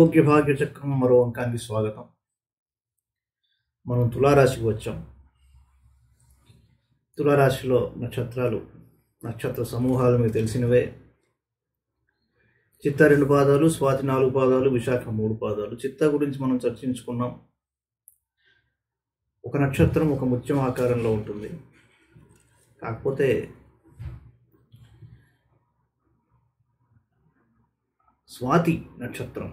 ఆరోగ్య భాగ్య చక్రం మరో అంకానికి స్వాగతం. మనం తులారాశికి వచ్చాం. తులారాశిలో నక్షత్ర సమూహాలు మీకు తెలిసినవే. చిత్త 2 పాదాలు, స్వాతి 4 పాదాలు, విశాఖ 3 పాదాలు. చిత్త గురించి మనం చర్చించుకున్నాం. ఒక నక్షత్రం ఒక ముత్యం ఆకారంలో ఉంటుంది. కాకపోతే స్వాతి నక్షత్రం,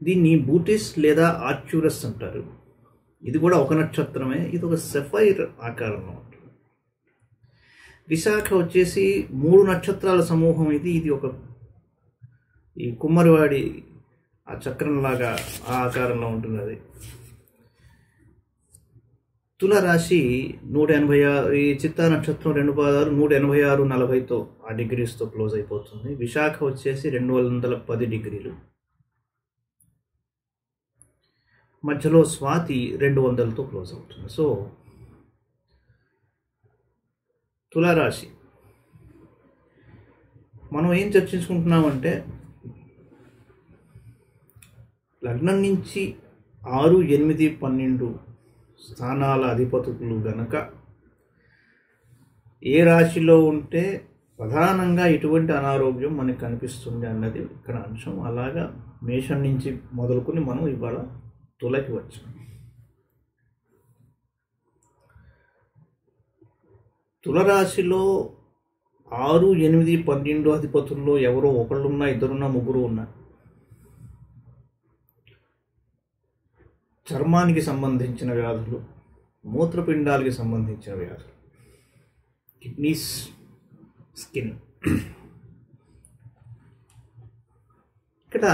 దీన్ని బూటిస్ లేదా ఆర్క్యూరస్ అంటారు. ఇది కూడా ఒక నక్షత్రమే. ఇది ఒక సెఫైర్ ఆకారంలో ఉంటుంది. విశాఖ వచ్చేసి 3 నక్షత్రాల సమూహం. ఇది ఒక ఈ కుమ్మరివాడి ఆ చక్రంలాగా ఆ ఆకారంలో ఉంటుంది. అది తులారాశి 186. ఈ చిత్తా నక్షత్రం 2 పాదాలు 186 40తో ఆ డిగ్రీస్తో క్లోజ్ అయిపోతుంది. విశాఖ వచ్చేసి 210 డిగ్రీలు. మధ్యలో స్వాతి 200తో క్లోజ్ అవుతుంది. సో తులారాశి మనం ఏం చర్చించుకుంటున్నామంటే, లగ్నం నుంచి 6, 8, 12 స్థానాల అధిపతులు గనక ఏ రాశిలో ఉంటే ప్రధానంగా ఇటువంటి అనారోగ్యం మనకు కనిపిస్తుంది అన్నది ఇక్కడ అంశం. అలాగా మేషం నుంచి మొదలుకొని మనం ఇవాళ తులకి వచ్చాం. తులరాశిలో 6, 8, 12 అధిపతుల్లో ఎవరో ఒకళ్ళున్నా, ఇద్దరున్నా, ముగ్గురు ఉన్నా చర్మానికి సంబంధించిన వ్యాధులు, మూత్రపిండాలకి సంబంధించిన వ్యాధులు, కిడ్నీస్, స్కిన్. ఇక్కడ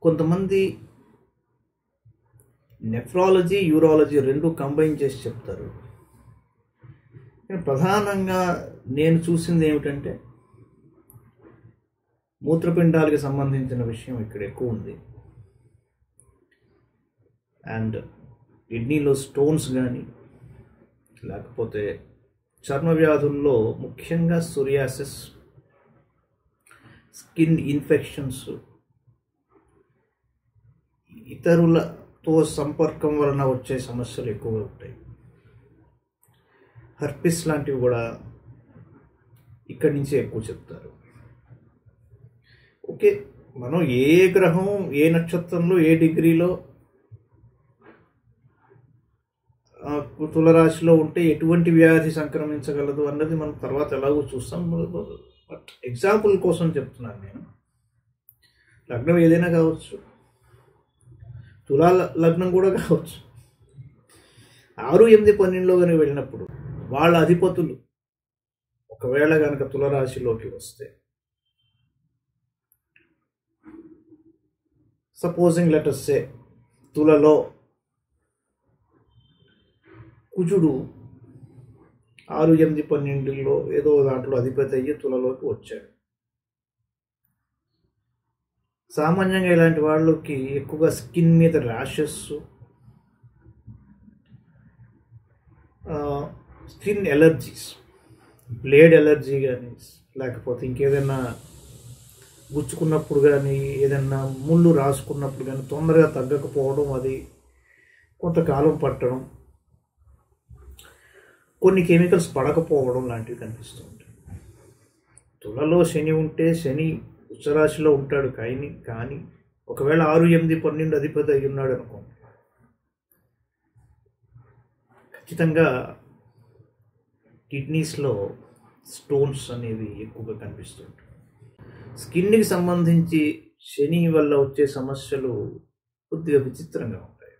కొంతమంది నెఫ్రాలజీ, యూరాలజీ 2 కంబైన్ చేసి చెప్తారు. ప్రధానంగా నేను చూసింది ఏమిటంటే, మూత్రపిండాలకి సంబంధించిన విషయం ఇక్కడ ఎక్కువ ఉంది. అండ్ కిడ్నీలో స్టోన్స్ కానీ, లేకపోతే చర్మ వ్యాధుల్లో ముఖ్యంగా సోరియాసిస్, స్కిన్ ఇన్ఫెక్షన్స్, ఇతరులతో సంపర్కం వలన వచ్చే సమస్యలు ఎక్కువగా ఉంటాయి. హర్పిస్ లాంటివి కూడా ఇక్కడి నుంచే ఎక్కువ చెప్తారు. ఓకే, మనం ఏ గ్రహం ఏ నక్షత్రంలో ఏ డిగ్రీలో తులరాశిలో ఉంటే ఎటువంటి వ్యాధి సంక్రమించగలదు అన్నది మనం తర్వాత ఎలాగో చూస్తాం. బట్ ఎగ్జాంపుల్ కోసం చెప్తున్నాను నేను. లగ్నం ఏదైనా కావచ్చు, తులా లగ్నం కూడా కావచ్చు. 6, 8, 12లో కనుక వెళ్ళినప్పుడు వాళ్ళ అధిపతులు ఒకవేళ కనుక తులరాశిలోకి వస్తే, సపోజింగ్ లెట్ us సే తులలో కుజుడు 6, 8, 12లో ఏదో దాంట్లో అధిపతి అయ్యి తులలోకి వచ్చాడు. సామాన్యంగా ఇలాంటి వాళ్ళకి ఎక్కువగా స్కిన్ మీద rashes, skin allergies, blade allergy కానీ, లేకపోతే ఇంకేదైనా గుచ్చుకున్నప్పుడు కానీ, ఏదైనా ముళ్ళు రాసుకున్నప్పుడు కానీ తొందరగా తగ్గకపోవడం, అది కొంతకాలం పట్టడం, కొన్ని కెమికల్స్ పడకపోవడం లాంటివి కనిపిస్తుంటాయి. తులలో శని ఉంటే శని ఉచ్చరాశిలో ఉంటాడు. కానీ ఒకవేళ 6, 8, 12 అధిపతి అయి ఉన్నాడు అనుకోండి, ఖచ్చితంగా కిడ్నీస్లో స్టోన్స్ అనేవి ఎక్కువగా కనిపిస్తుంటాయి. స్కిన్కి సంబంధించి శని వల్ల వచ్చే సమస్యలు కొద్దిగా విచిత్రంగా ఉంటాయి.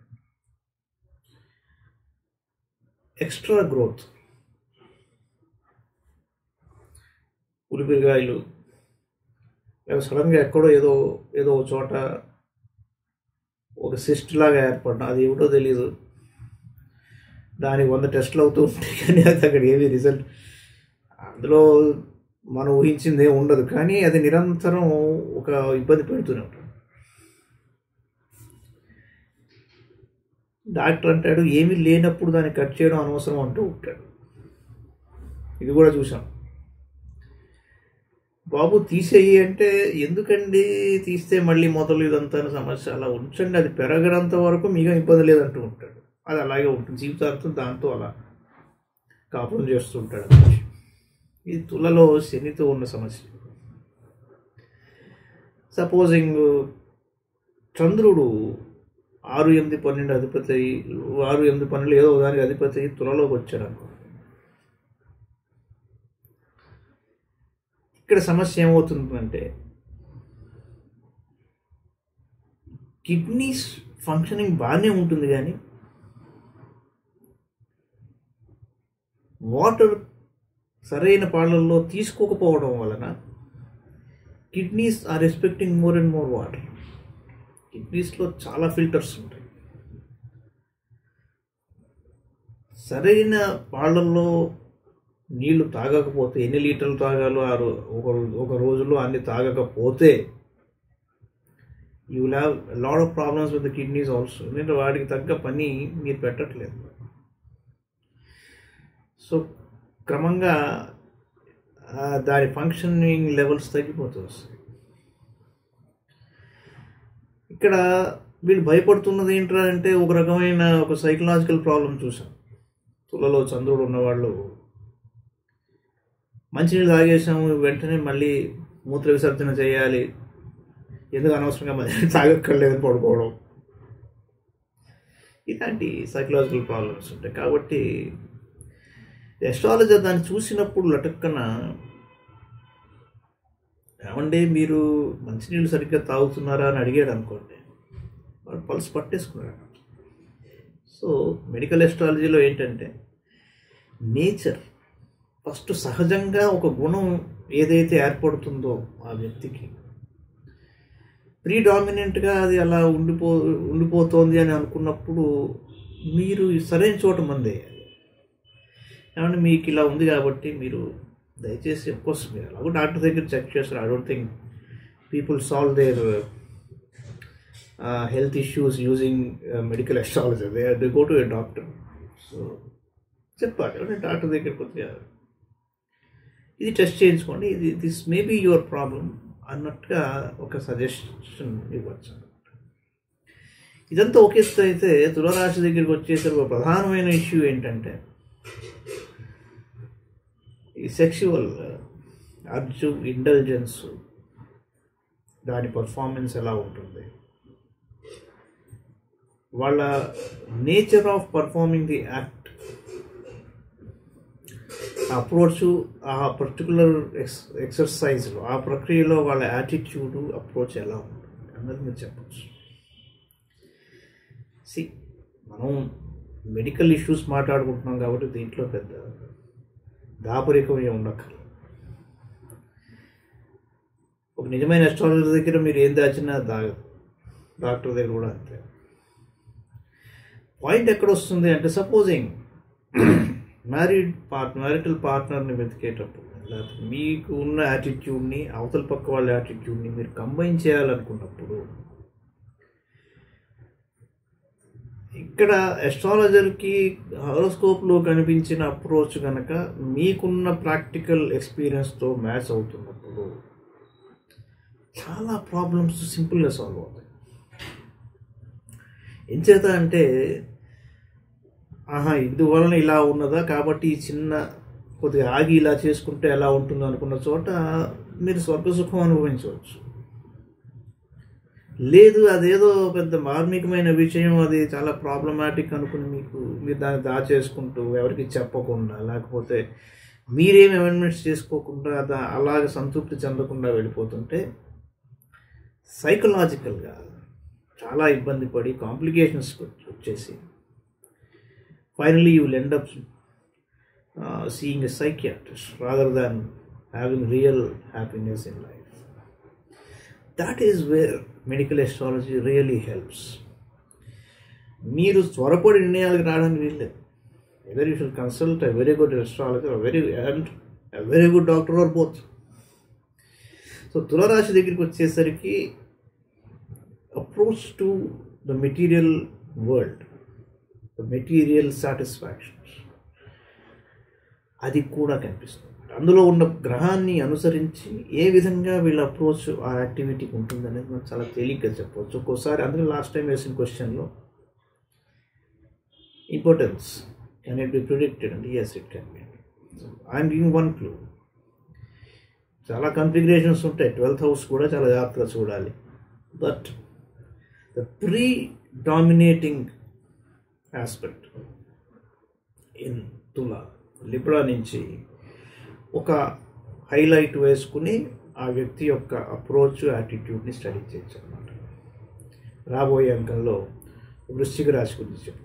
ఎక్స్ట్రా గ్రోత్, ఉలిపిరిగాయలు, సడన్గా ఎక్కడో ఏదో చోట ఒక సిస్ట్ లాగా ఏర్పడడం, అది ఏమిటో తెలీదు. దానికి 100 టెస్టులు అవుతూ ఉంటాయి, కానీ అది అక్కడ ఏమీ రిజల్ట్, అందులో మనం ఊహించింది ఏమి ఉండదు. కానీ అది నిరంతరం ఒక ఇబ్బంది పెడుతూనే ఉంటుంది. డాక్టర్ అంటాడు ఏమీ లేనప్పుడు దాన్ని కట్ చేయడం అనవసరం అంటూ ఉంటాడు. ఇది కూడా చూసాం. బాబు తీసేయి అంటే, ఎందుకండి తీస్తే మళ్ళీ మొదలు ఇదంతా సమస్య, అలా ఉంచండి, అది పెరగనంత వరకు మీకు ఇబ్బంది లేదంటూ ఉంటాడు. అది అలాగే ఉంటుంది జీవితాంతం, దాంతో అలా కాపురం చేస్తూ ఉంటాడు మనిషి. ఇది తులలో శనితో ఉన్న సమస్య. సపోజింగ్ చంద్రుడు 6, 8, 12 అధిపతి, 6, 8, 12 ఏదో దానికి అధిపతి తులలోకి వచ్చాడు అనుకో. ఇక్కడ సమస్య ఏమవుతుందంటే, కిడ్నీస్ ఫంక్షనింగ్ బాగానే ఉంటుంది, కానీ వాటర్ సరైన పాలల్లో తీసుకోకపోవడం వలన kidneys are expecting more and more water. కిడ్నీస్లో చాలా ఫిల్టర్స్ ఉంటాయి. సరైన పాలల్లో నీళ్లు తాగకపోతే, ఎన్ని లీటర్లు తాగాలో ఒక రోజులో అన్ని తాగకపోతే, you will have lot of problems with the kidneys also. ఎందుకంటే వాటికి తగ్గ పని మీరు పెట్టట్లేదు. సో క్రమంగా దాని ఫంక్షనింగ్ లెవెల్స్ తగ్గిపోతూ వస్తాయి. ఇక్కడ వీళ్ళు భయపడుతున్నది ఏంట్రా అంటే, ఒక రకమైన ఒక సైకలాజికల్ ప్రాబ్లం చూసాం. తులలో చంద్రుడు ఉన్నవాళ్ళు మంచినీళ్ళు తాగేసాము, వెంటనే మళ్ళీ మూత్ర విసర్జన చేయాలి, ఎందుకు అనవసరంగా మళ్ళీ తాగక్కర్లేదని పడుకోవడం, ఇలాంటి సైకలాజికల్ ప్రాబ్లమ్స్ ఉంటాయి. కాబట్టి ఎస్ట్రాలజర్ దాన్ని చూసినప్పుడు లటక్కన, ఏమంటే మీరు మంచినీళ్ళు సరిగ్గా తాగుతున్నారా అని అడిగాడు అనుకోండి, వాడు పల్స్ పట్టేసుకున్నాడు. సో మెడికల్ ఎస్ట్రాలజీలో ఏంటంటే, నేచర్ ఫస్ట్ సహజంగా ఒక గుణం ఏదైతే ఏర్పడుతుందో ఆ వ్యక్తికి, ప్రీడామినెంట్గా అది అలా ఉండిపోతోంది అని అనుకున్నప్పుడు మీరు సరైన చోట మందేయాలి. ఏమంటే మీకు ఇలా ఉంది కాబట్టి మీరు దయచేసి, అఫ్కోర్స్ మీరు అలాగో డాక్టర్ దగ్గర చెక్ చేస్తారు. I don't think people solve their health issues using medical astrology. They go to a doctor. So చెప్పాలి, అంటే డాక్టర్ దగ్గర కొద్దిగా ఇది టెస్ట్ చేయించుకోండి, this may be your problem అన్నట్టుగా ఒక సజెషన్ ఇవ్వచ్చు. ఇదంతా ఒకే అయితే తులారాశి దగ్గరికి వచ్చేసరికి ఒక ప్రధానమైన ఇష్యూ ఏంటంటే, ఈ సెక్షువల్ అర్జు, ఇంటెలిజెన్స్, దాని పర్ఫార్మెన్స్ ఎలా ఉంటుంది, వాళ్ళ nature of performing the act, approach, ఆ పర్టికులర్ ఎక్సర్సైజ్లో, ఆ ప్రక్రియలో వాళ్ళ యాటిట్యూడు, అప్రోచ్ ఎలా ఉంటుంది అన్నది మీరు చెప్పచ్చు. మనం మెడికల్ ఇష్యూస్ మాట్లాడుకుంటున్నాం కాబట్టి దీంట్లో పెద్ద దాపరికం ఏమి ఉండక్కర్లేదు. ఒక నిజమైన ఎస్ట్రాలజర్ దగ్గర మీరు ఏం దాచినా దాగదు, డాక్టర్ దగ్గర కూడా అంతే. పాయింట్ ఎక్కడ వస్తుంది అంటే, సపోజింగ్ మ్యారిటల్ పార్ట్నర్ని వెతికేటప్పుడు, లేకపోతే మీకు ఉన్న యాటిట్యూడ్ని అవతల పక్క వాళ్ళ యాటిట్యూడ్ని మీరు కంబైన్ చేయాలనుకున్నప్పుడు, ఇక్కడ ఎస్ట్రాలజర్కి హారోస్కోప్లో కనిపించిన అప్రోచ్ కనుక మీకున్న ప్రాక్టికల్ ఎక్స్పీరియన్స్తో మ్యాచ్ అవుతున్నప్పుడు చాలా ప్రాబ్లమ్స్ సింపుల్గా సాల్వ్ అవుతాయి. ఎంచేత అంటే, ఇందువలన ఇలా ఉన్నదా కాబట్టి ఈ చిన్న కొద్దిగా ఆగి ఇలా చేసుకుంటే ఎలా ఉంటుందో అనుకున్న చోట మీరు స్వర్గసుఖం అనుభవించవచ్చు. లేదు, అదేదో పెద్ద మార్మికమైన విషయం, అది చాలా ప్రాబ్లమాటిక్ అనుకుని మీరు దాన్ని దాచేసుకుంటూ ఎవరికి చెప్పకుండా, లేకపోతే మీరేమి అమెండ్మెంట్స్ చేసుకోకుండా అలాగ సంతృప్తి చెందకుండా వెళ్ళిపోతుంటే సైకలాజికల్గా చాలా ఇబ్బంది పడి కాంప్లికేషన్స్ వచ్చేసి finally you will end up seeing a psychiatrist rather than having real happiness in life. That is where medical astrology really helps. మీరు త్వరపడి నిర్ణయాలకు రావడానికి వీల్లేదు. Either you should consult a very good astrologer or a very good doctor or both. So తులారాశి దగ్గరికి వచ్చేసరికి approach to the material world, the material satisfactions, అది కూడా కనిపిస్తుంది. అందులో ఉన్న గ్రహాన్ని అనుసరించి ఏ విధంగా వీళ్ళ అప్రోచ్ ఆ యాక్టివిటీకి ఉంటుందనేది మనం చాలా తేలిగ్గా చెప్పవచ్చు. ఒక్కోసారి అందులో లాస్ట్ టైం వేసిన క్వశ్చన్లో importance can it be predicted and yes it can be. I'm giving one clue. చాలా కాన్ఫిగరేషన్స్ ఉంటాయి, 12th హౌస్ కూడా చాలా జాగ్రత్తగా చూడాలి. But the predominating aspect in Tula Libra నుంచి ఒక హైలైట్ వేసుకుని ఆ వ్యక్తి యొక్క అప్రోచ్ యాటిట్యూడ్ని స్టడీ చేయొచ్చు అన్నమాట. రాబోయే అంకంలో వృశ్చిక రాశి గురించి చెప్పుకుంటాం.